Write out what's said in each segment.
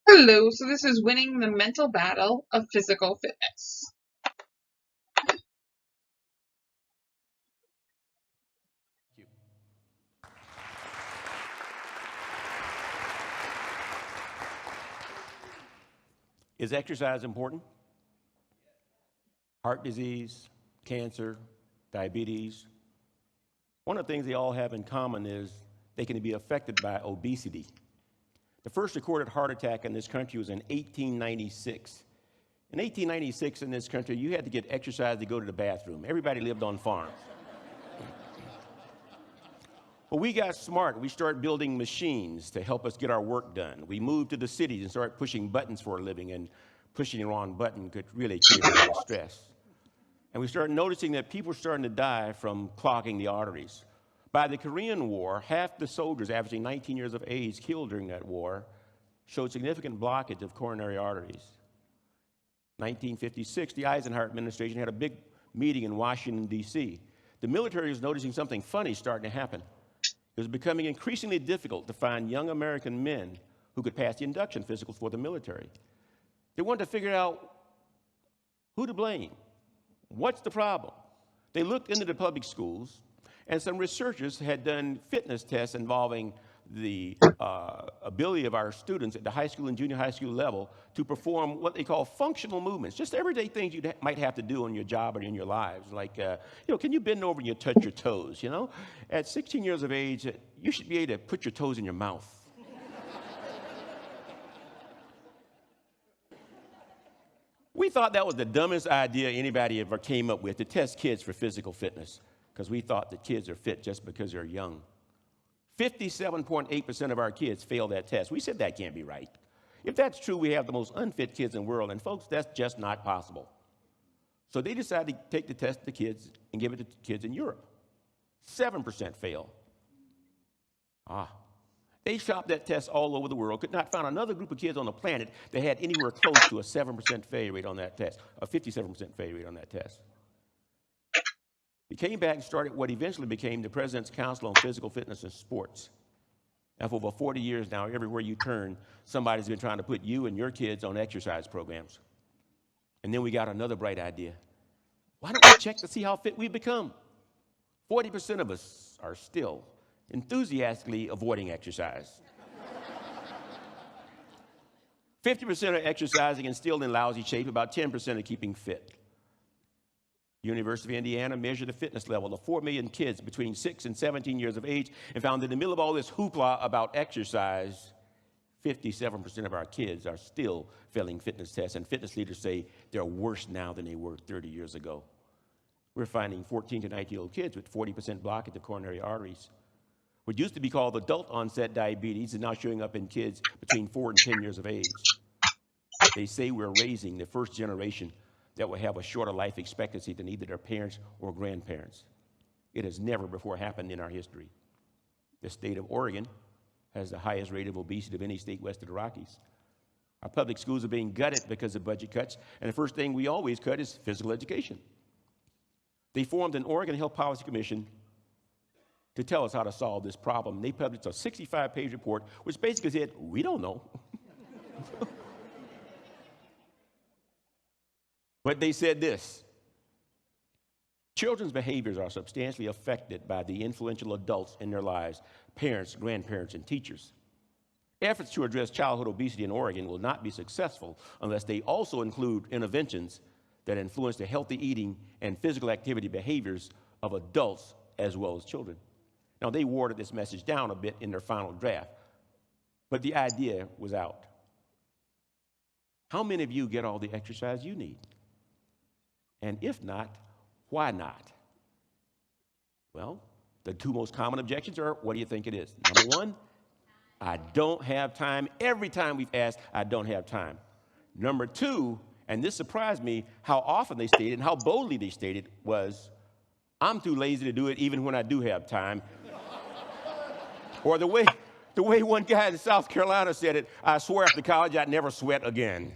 Hello, so this is winning the mental battle of physical fitness. Is exercise important? Heart disease, cancer, diabetes. One of the things they all have in common is they can be affected by obesity. The first recorded heart attack in this country was in 1896. In 1896 in this country, you had to get exercise to go to the bathroom. Everybody lived on farms. But we got smart. We started building machines to help us get our work done. We moved to the cities and started pushing buttons for a living, and pushing the wrong button could really create a lot of stress. And we started noticing that people were starting to die from clogging the arteries. By the Korean War, half the soldiers averaging 19 years of age killed during that war showed significant blockage of coronary arteries. 1956, the Eisenhower administration had a big meeting in Washington, D.C. The military was noticing something funny starting to happen. It was becoming increasingly difficult to find young American men who could pass the induction physicals for the military. They wanted to figure out who to blame. What's the problem? They looked into the public schools, and some researchers had done fitness tests involving the ability of our students at the high school and junior high school level to perform what they call functional movements, just everyday things you might have to do in your job or in your lives. Like, can you bend over and you touch your toes, At 16 years of age, you should be able to put your toes in your mouth. We thought that was the dumbest idea anybody ever came up with, to test kids for physical fitness, because we thought that kids are fit just because they're young. 57.8% of our kids fail that test. We said that can't be right. If that's true, we have the most unfit kids in the world, and folks, that's just not possible. So they decided to take the test to kids and give it to kids in Europe. 7% fail. They shopped that test all over the world, could not find another group of kids on the planet that had anywhere close to a 7% failure rate on that test, a 57% failure rate on that test. He came back and started what eventually became the President's Council on Physical Fitness and Sports. And for over 40 years now, everywhere you turn, somebody's been trying to put you and your kids on exercise programs. And then we got another bright idea. Why don't we check to see how fit we've become? 40% of us are still enthusiastically avoiding exercise. 50% are exercising and still in lousy shape, about 10% are keeping fit. University of Indiana measured the fitness level of 4 million kids between 6 and 17 years of age and found that in the middle of all this hoopla about exercise, 57% of our kids are still failing fitness tests, and fitness leaders say they're worse now than they were 30 years ago. We're finding 14 to 19-year-old kids with 40% blockage of coronary arteries. What used to be called adult-onset diabetes is now showing up in kids between 4 and 10 years of age. They say we're raising the first generation that will have a shorter life expectancy than either their parents or grandparents. It has never before happened in our history. The state of Oregon has the highest rate of obesity of any state west of the Rockies. Our public schools are being gutted because of budget cuts, and the first thing we always cut is physical education. They formed an Oregon Health Policy Commission to tell us how to solve this problem. They published a 65-page report, which basically said, we don't know. But they said this: children's behaviors are substantially affected by the influential adults in their lives, parents, grandparents, and teachers. Efforts to address childhood obesity in Oregon will not be successful unless they also include interventions that influence the healthy eating and physical activity behaviors of adults as well as children. Now, they watered this message down a bit in their final draft, but the idea was out. How many of you get all the exercise you need? And if not, why not? Well, the two most common objections are, what do you think it is? Number one, I don't have time. Every time we've asked, I don't have time. Number two, and this surprised me, how often they stated and how boldly they stated was, I'm too lazy to do it even when I do have time. Or the way one guy in South Carolina said it, I swear after college I'd never sweat again.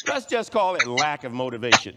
Let's just call it lack of motivation.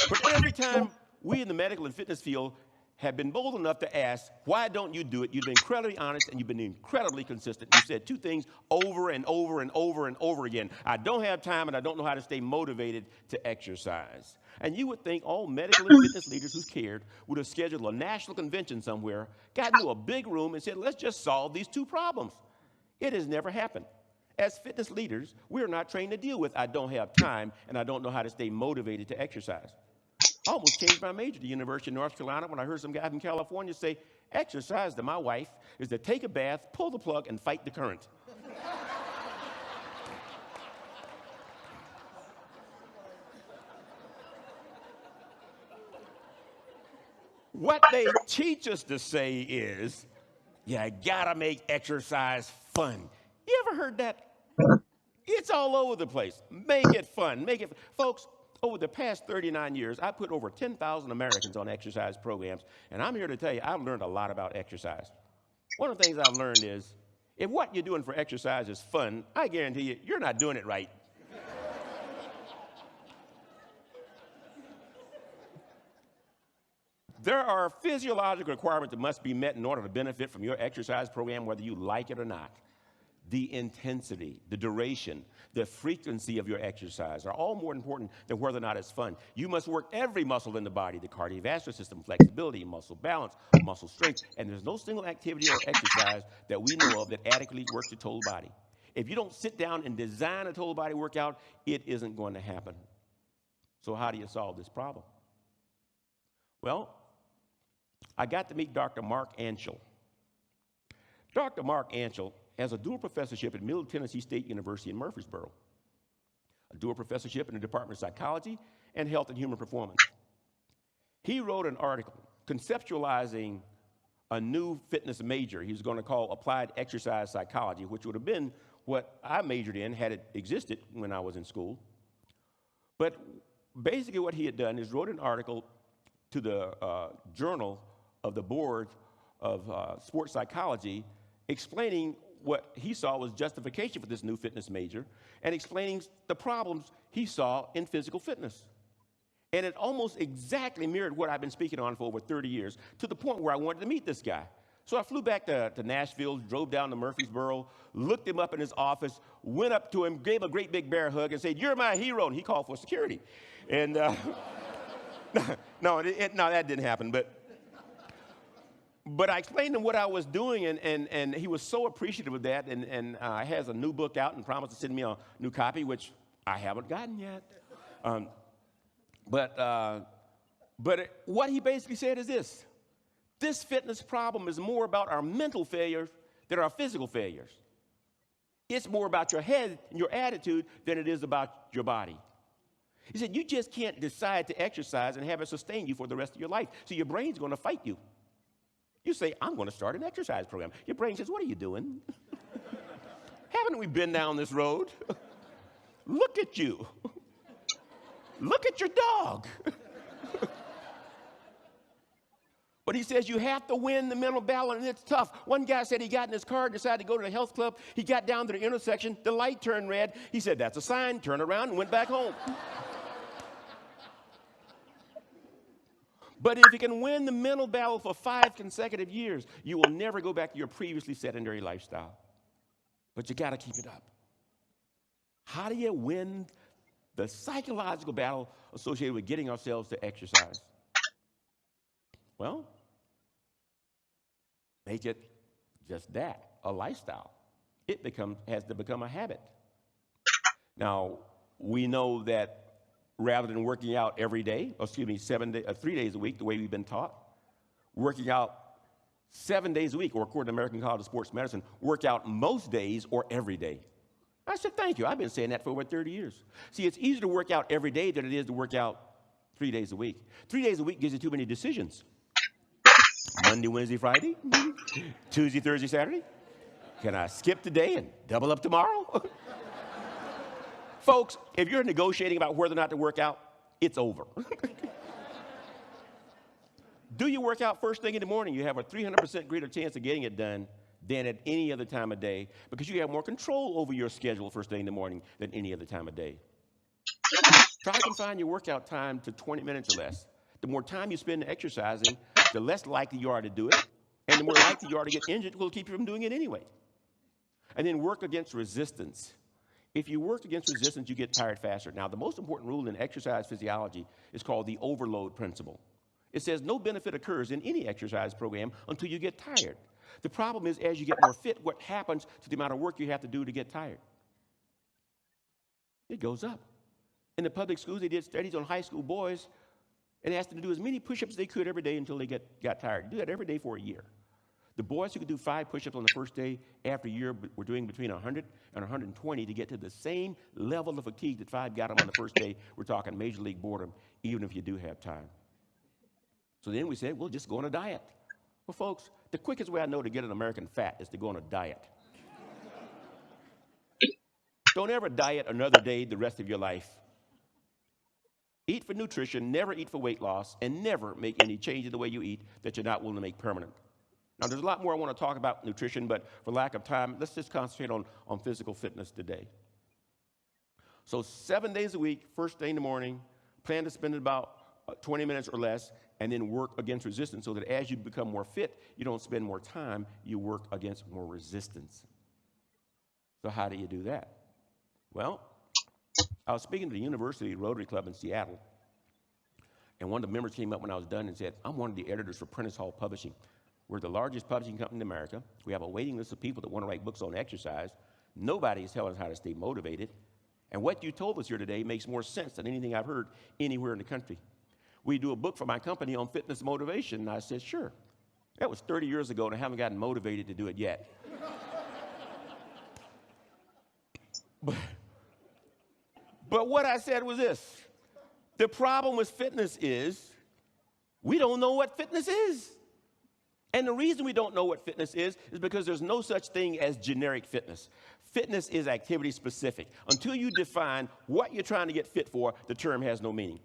But every time we in the medical and fitness field have been bold enough to ask, why don't you do it? You've been incredibly honest and you've been incredibly consistent. You said two things over and over and over and over again. I don't have time and I don't know how to stay motivated to exercise. And you would think all medical and fitness leaders who cared would have scheduled a national convention somewhere, got into a big room and said, let's just solve these two problems. It has never happened. As fitness leaders, we are not trained to deal with, I don't have time and I don't know how to stay motivated to exercise. I almost changed my major to the University of North Carolina when I heard some guy from California say, exercise to my wife is to take a bath, pull the plug, and fight the current. What they teach us to say is, you gotta make exercise fun. You ever heard that? It's all over the place. Make it fun. Make it, folks. Over the past 39 years, I put over 10,000 Americans on exercise programs, and I'm here to tell you I've learned a lot about exercise. One of the things I've learned is, if what you're doing for exercise is fun, I guarantee you, you're not doing it right. There are physiological requirements that must be met in order to benefit from your exercise program, whether you like it or not. The intensity, the duration, the frequency of your exercise are all more important than whether or not it's fun. You must work every muscle in the body, the cardiovascular system, flexibility, muscle balance, muscle strength, and there's no single activity or exercise that we know of that adequately works the total body. If you don't sit down and design a total body workout, it isn't going to happen. So how do you solve this problem? Well, I got to meet Dr. Mark Anschel. Dr. Mark Anschel has a dual professorship at Middle Tennessee State University in Murfreesboro, a dual professorship in the Department of Psychology and Health and Human Performance. He wrote an article conceptualizing a new fitness major he was going to call Applied Exercise Psychology, which would have been what I majored in had it existed when I was in school. But basically what he had done is wrote an article to the Journal of the Board of Sports Psychology explaining what he saw was justification for this new fitness major and explaining the problems he saw in physical fitness. And it almost exactly mirrored what I've been speaking on for over 30 years, to the point where I wanted to meet this guy. So I flew back to Nashville, drove down to Murfreesboro, looked him up in his office, went up to him, gave a great big bear hug, and said, "You're my hero," and he called for security. And no, that didn't happen, but I explained to him what I was doing, and he was so appreciative of that, and has a new book out and promised to send me a new copy, which I haven't gotten yet. But what he basically said is this: this fitness problem is more about our mental failures than our physical failures. It's more about your head and your attitude than it is about your body. He said, you just can't decide to exercise and have it sustain you for the rest of your life. So your brain's going to fight you. You say, I'm going to start an exercise program. Your brain says, what are you doing? Haven't we been down this road? Look at you. Look at your dog. But he says you have to win the mental battle, and it's tough. One guy said he got in his car, decided to go to the health club. He got down to the intersection. The light turned red. He said, that's a sign. Turned around and went back home. But if you can win the mental battle for 5 consecutive years, you will never go back to your previously sedentary lifestyle. But you got to keep it up. How do you win the psychological battle associated with getting ourselves to exercise? Well, make it just that, a lifestyle. It has to become a habit. Now, we know that rather than working out every day, 3 days a week, the way we've been taught, working out 7 days a week, or according to the American College of Sports Medicine, work out most days or every day. I said, thank you. I've been saying that for over 30 years. See, it's easier to work out every day than it is to work out 3 days a week. 3 days a week gives you too many decisions. Monday, Wednesday, Friday, Tuesday, Thursday, Saturday. Can I skip today and double up tomorrow? Folks, if you're negotiating about whether or not to work out, it's over. Do you work out first thing in the morning? You have a 300% greater chance of getting it done than at any other time of day, because you have more control over your schedule first thing in the morning than any other time of day. Try to confine your workout time to 20 minutes or less. The more time you spend exercising, the less likely you are to do it, and the more likely you are to get injured, will keep you from doing it anyway. And then work against resistance. If you work against resistance, you get tired faster. Now, the most important rule in exercise physiology is called the overload principle. It says no benefit occurs in any exercise program until you get tired. The problem is, as you get more fit, what happens to the amount of work you have to do to get tired? It goes up. In the public schools, they did studies on high school boys and asked them to do as many push-ups as they could every day until they got tired. Do that every day for a year. The boys who could do 5 push-ups on the first day, after a year, were doing between 100 and 120 to get to the same level of fatigue that 5 got them on the first day. We're talking major league boredom, even if you do have time. So then we said, we'll just go on a diet. Well, folks, the quickest way I know to get an American fat is to go on a diet. Don't ever diet another day the rest of your life. Eat for nutrition, never eat for weight loss, and never make any change in the way you eat that you're not willing to make permanent. Now, there's a lot more I want to talk about nutrition, but for lack of time, let's just concentrate on physical fitness today. So 7 days a week, first thing in the morning, plan to spend about 20 minutes or less, and then work against resistance so that as you become more fit, you don't spend more time, you work against more resistance. So how do you do that? Well, I was speaking to the University Rotary Club in Seattle, and one of the members came up when I was done and said, I'm one of the editors for Prentice Hall Publishing. We're the largest publishing company in America. We have a waiting list of people that want to write books on exercise. Nobody is telling us how to stay motivated. And what you told us here today makes more sense than anything I've heard anywhere in the country. We do a book for my company on fitness motivation. And I said, sure. That was 30 years ago, and I haven't gotten motivated to do it yet. But what I said was this. The problem with fitness is we don't know what fitness is. And the reason we don't know what fitness is because there's no such thing as generic fitness. Fitness is activity specific. Until you define what you're trying to get fit for, the term has no meaning.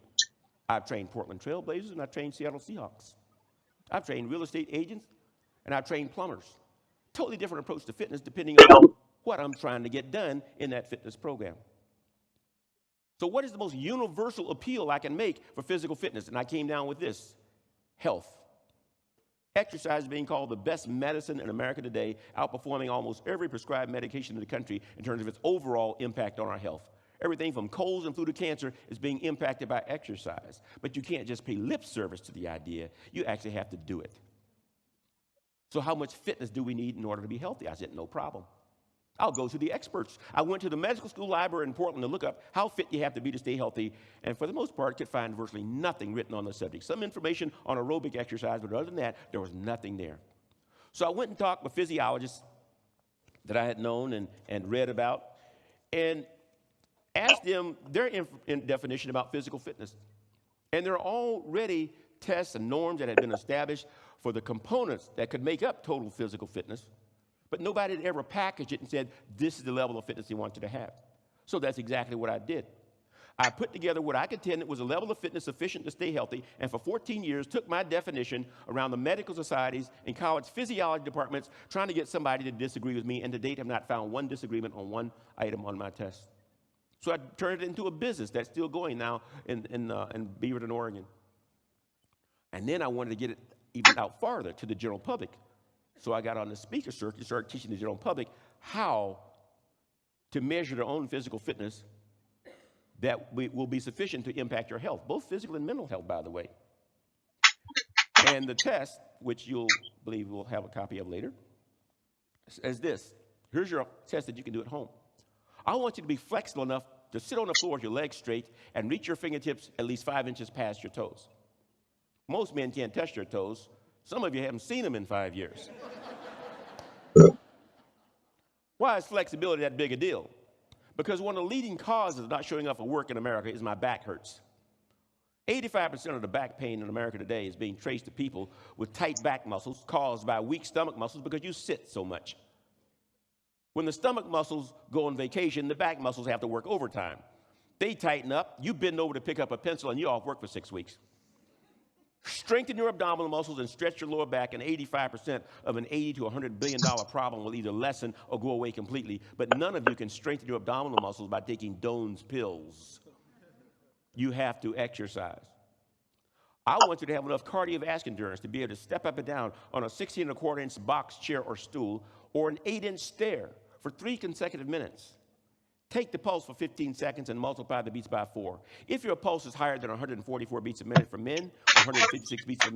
I've trained Portland Trail Blazers and I've trained Seattle Seahawks. I've trained real estate agents and I've trained plumbers. Totally different approach to fitness depending on what I'm trying to get done in that fitness program. So what is the most universal appeal I can make for physical fitness? And I came down with this: health. Exercise is being called the best medicine in America today, outperforming almost every prescribed medication in the country in terms of its overall impact on our health. Everything from colds and flu to cancer is being impacted by exercise. But you can't just pay lip service to the idea. You actually have to do it. So how much fitness do we need in order to be healthy? I said, no problem. I'll go to the experts. I went to the medical school library in Portland to look up how fit you have to be to stay healthy, and for the most part, could find virtually nothing written on the subject. Some information on aerobic exercise, but other than that, there was nothing there. So I went and talked with physiologists that I had known and read about, and asked them their definition about physical fitness. And there are already tests and norms that had been established for the components that could make up total physical fitness. But nobody had ever packaged it and said, this is the level of fitness they want you to have. So that's exactly what I did. I put together what I contended was a level of fitness sufficient to stay healthy, and for 14 years took my definition around the medical societies and college physiology departments trying to get somebody to disagree with me, and to date have not found one disagreement on one item on my test. So I turned it into a business that's still going now in Beaverton, Oregon. And then I wanted to get it even out farther to the general public. So I got on the speaker circuit and started teaching the general public how to measure their own physical fitness that will be sufficient to impact your health, both physical and mental health, by the way. And the test, which you'll believe we'll have a copy of later, says this. Here's your test that you can do at home. I want you to be flexible enough to sit on the floor with your legs straight and reach your fingertips at least 5 inches past your toes. Most men can't touch their toes. Some of you haven't seen them in 5 years. Why is flexibility that big a deal? Because one of the leading causes of not showing up for work in America is my back hurts. 85% of the back pain in America today is being traced to people with tight back muscles caused by weak stomach muscles because you sit so much. When the stomach muscles go on vacation, the back muscles have to work overtime. They tighten up, you bend over to pick up a pencil, and you're off work for 6 weeks. Strengthen your abdominal muscles and stretch your lower back, and 85% of an $80 to $100 billion problem will either lessen or go away completely. But none of you can strengthen your abdominal muscles by taking Doan's pills. You have to exercise. I want you to have enough cardiovascular endurance to be able to step up and down on a 16.25-inch box, chair, or stool, or an 8-inch stair for 3 consecutive minutes. Take the pulse for 15 seconds and multiply the beats by 4. If your pulse is higher than 144 beats a minute for men, or 156 beats a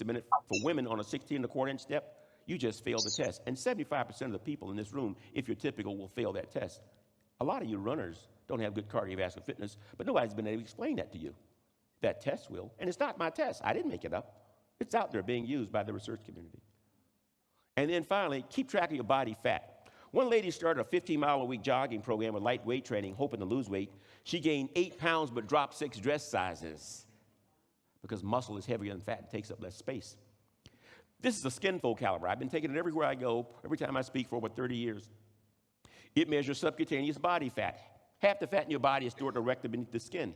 minute for women on a 16.25-inch step, you just failed the test. And 75% of the people in this room, if you're typical, will fail that test. A lot of you runners don't have good cardiovascular fitness, but nobody's been able to explain that to you. That test will, and it's not my test. I didn't make it up. It's out there being used by the research community. And then finally, keep track of your body fat. One lady started a 15-mile-a-week jogging program with light weight training, hoping to lose weight. She gained 8 pounds but dropped 6 dress sizes because muscle is heavier than fat and takes up less space. This is a SkinFold caliber. I've been taking it everywhere I go, every time I speak for over 30 years. It measures subcutaneous body fat. Half the fat in your body is stored directly beneath the skin.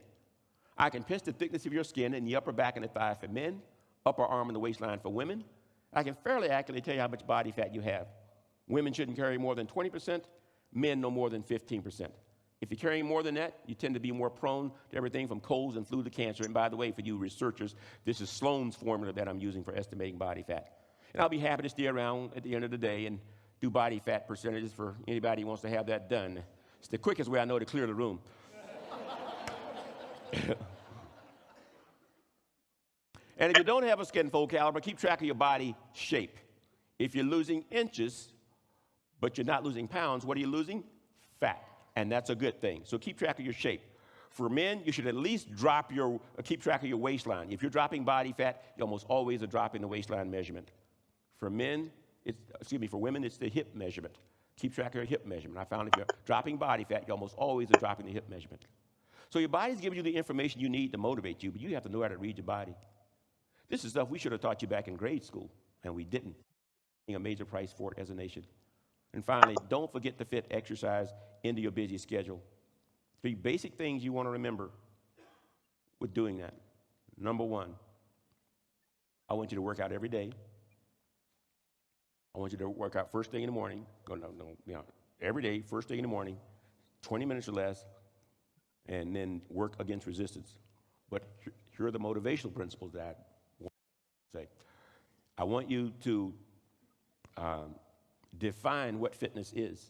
I can pinch the thickness of your skin in the upper back and the thigh for men, upper arm and the waistline for women. I can fairly accurately tell you how much body fat you have. Women shouldn't carry more than 20%, men no more than 15%. If you're carrying more than that, you tend to be more prone to everything from colds and flu to cancer. And by the way, for you researchers, this is Sloan's formula that I'm using for estimating body fat. And I'll be happy to stay around at the end of the day and do body fat percentages for anybody who wants to have that done. It's the quickest way I know to clear the room. And if you don't have a SkinFold caliber, keep track of your body shape. If you're losing inches, but you're not losing pounds, what are you losing? Fat. And that's a good thing. So keep track of your shape. For men, you should at least keep track of your waistline. If you're dropping body fat, you almost always are dropping the waistline measurement. For women, it's the hip measurement. Keep track of your hip measurement. I found if you're dropping body fat, you almost always are dropping the hip measurement. So your body's giving you the information you need to motivate you, but you have to know how to read your body. This is stuff we should have taught you back in grade school, and we didn't. Paying a major price for it as a nation. And finally, don't forget to fit exercise into your busy schedule. 3 basic things you want to remember with doing that. Number 1, I want you to work out every day. I want you to work out first thing in the morning. Every day, first thing in the morning, 20 minutes or less, and then work against resistance. But here are the motivational principles that I want to say. I want you to define what fitness is.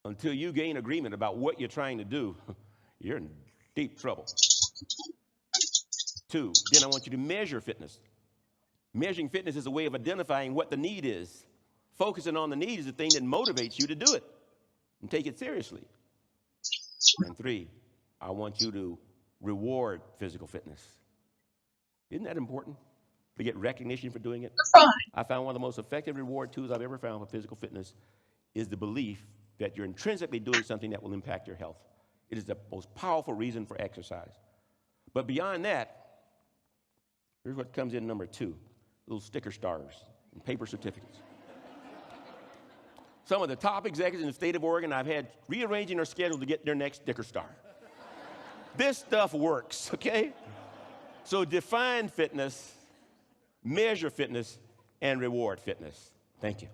Until you gain agreement about what you're trying to do, you're in deep trouble. 2, then I want you to measure fitness. Measuring fitness is a way of identifying what the need is. Focusing on the need is the thing that motivates you to do it and take it seriously. And 3, I want you to reward physical fitness. Isn't that important? To get recognition for doing it? I found one of the most effective reward tools I've ever found for physical fitness is the belief that you're intrinsically doing something that will impact your health. It is the most powerful reason for exercise. But beyond that, here's what comes in number 2. Little sticker stars and paper certificates. Some of the top executives in the state of Oregon I've had rearranging their schedule to get their next sticker star. This stuff works, okay? So define fitness, measure fitness, and reward fitness. Thank you.